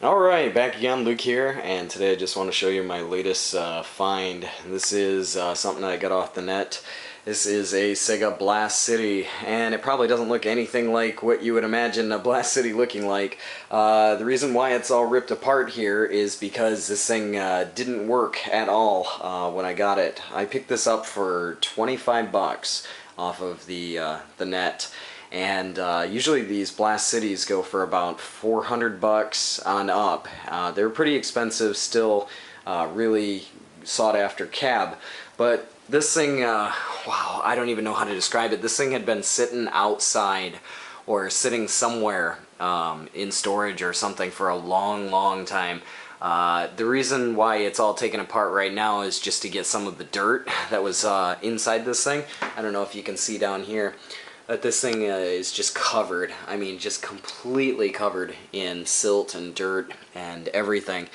Alright, back again, Luke here, and today I just want to show you my latest find. This is something that I got off the net. This is a Sega Blast City, and it probably doesn't look anything like what you would imagine a Blast City looking like. The reason why it's all ripped apart here is because this thing didn't work at all when I got it. I picked this up for 25 bucks off of the net. And usually these Blast Cities go for about 400 bucks on up. They're pretty expensive still, really sought after cab. But this thing, wow, I don't even know how to describe it. This thing had been sitting outside or sitting somewhere in storage or something for a long time. The reason why it's all taken apart right now is just to get some of the dirt that was inside this thing. I don't know if you can see down here that this thing is just covered. I mean, just completely covered in silt and dirt and everything.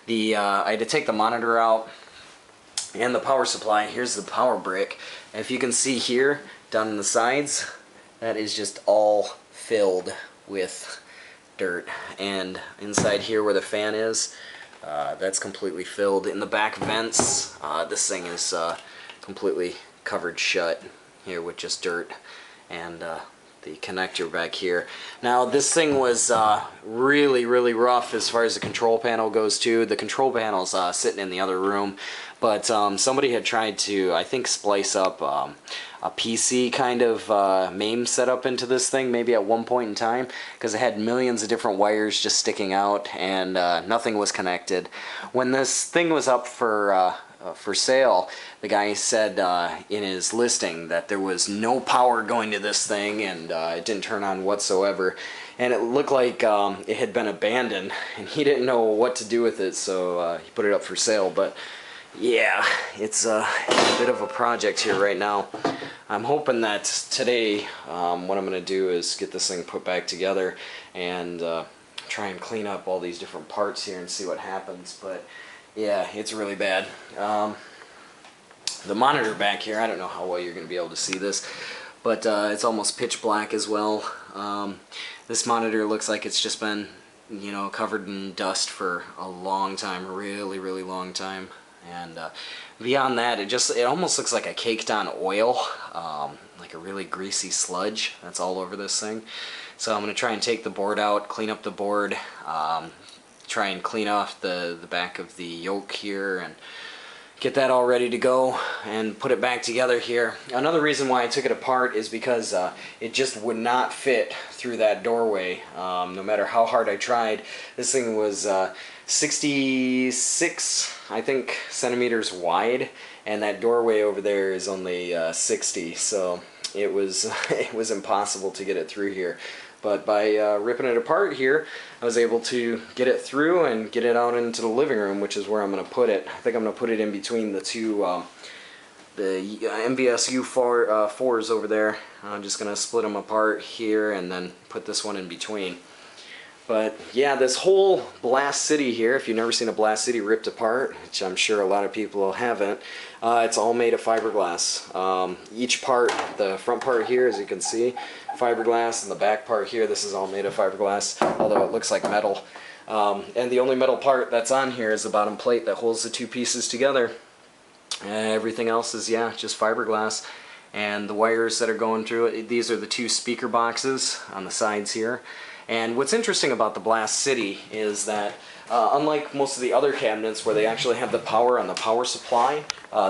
I had to take the monitor out and the power supply. Here's the power brick. And if you can see here, down in the sides, that is just all filled with dirt. And inside here where the fan is, that's completely filled. In the back vents, this thing is completely covered shut here with just dirt. And the connector back here. Now this thing was really rough as far as the control panel goes too. The control panel's sitting in the other room, but somebody had tried to, I think, splice up a PC kind of MAME setup into this thing maybe at one point in time, because it had millions of different wires just sticking out and nothing was connected. When this thing was up for sale, the guy said in his listing that there was no power going to this thing, and it didn't turn on whatsoever, and it looked like it had been abandoned, and he didn't know what to do with it, so he put it up for sale. But yeah, it's a bit of a project here right now. I'm hoping that today what I'm going to do is get this thing put back together and try and clean up all these different parts here and see what happens. But yeah, it's really bad. The monitor back here, I don't know how well you're going to be able to see this, but it's almost pitch black as well. This monitor looks like it's just been, you know, covered in dust for a long time, really long time. And beyond that, it almost looks like a caked on oil, like a really greasy sludge that's all over this thing. So I'm going to try and take the board out, clean up the board, try and clean off the back of the yoke here and get that all ready to go and put it back together here. Another reason why I took it apart is because it just would not fit through that doorway. No matter how hard I tried. This thing was 66, I think, centimeters wide, and that doorway over there is only 60, so it was it was impossible to get it through here. But by ripping it apart here, I was able to get it through and get it out into the living room, which is where I'm going to put it. I think I'm going to put it in between the two, the MVS U4s over there. I'm just going to split them apart here and then put this one in between. But yeah, this whole Blast City here, if you've never seen a Blast City ripped apart, which I'm sure a lot of people haven't, it's all made of fiberglass. Each part, the front part here, as you can see, fiberglass, and the back part here, this is all made of fiberglass, although it looks like metal. And the only metal part that's on here is the bottom plate that holds the two pieces together. Everything else is, yeah, just fiberglass. And the wires that are going through it, these are the two speaker boxes on the sides here. And what's interesting about the Blast City is that unlike most of the other cabinets where they actually have the power on the power supply,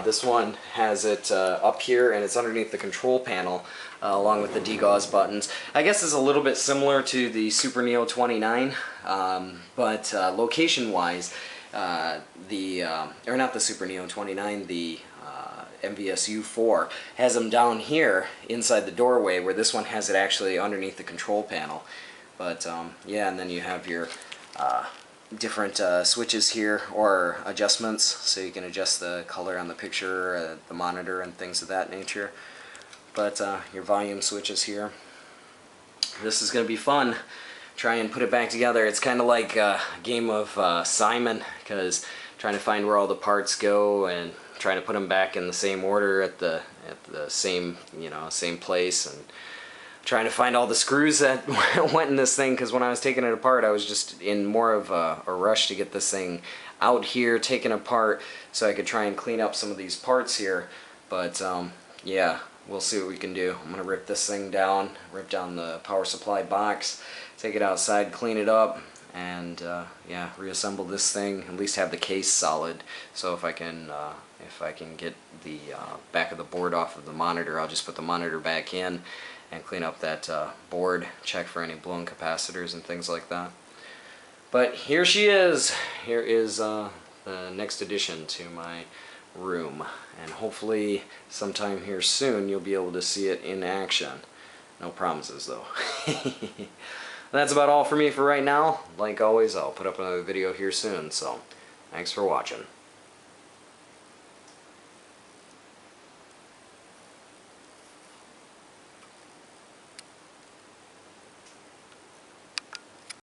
this one has it up here and it's underneath the control panel along with the degauss buttons. I guess it's a little bit similar to the Super Neo 29, but location-wise, or not the Super Neo 29, the MVS U4 has them down here inside the doorway, where this one has it actually underneath the control panel. But yeah, and then you have your different switches here, or adjustments, so you can adjust the color on the picture, the monitor, and things of that nature. But your volume switches here. This is going to be fun. Try and put it back together. It's kind of like a game of Simon, because trying to find where all the parts go and trying to put them back in the same order at the same, you know, same place, and trying to find all the screws that went in this thing, because when I was taking it apart I was just in more of a rush to get this thing out here taken apart so I could try and clean up some of these parts here. But yeah, we'll see what we can do. I'm gonna rip this thing down, rip down the power supply box, take it outside, clean it up, and yeah, reassemble this thing, at least have the case solid. So if I can get the back of the board off of the monitor, I'll just put the monitor back in and clean up that board, check for any blown capacitors and things like that. But here she is. Here is the next addition to my room, and hopefully sometime here soon you'll be able to see it in action. No promises though. That's about all for me for right now. Like always, I'll put up another video here soon, so thanks for watching.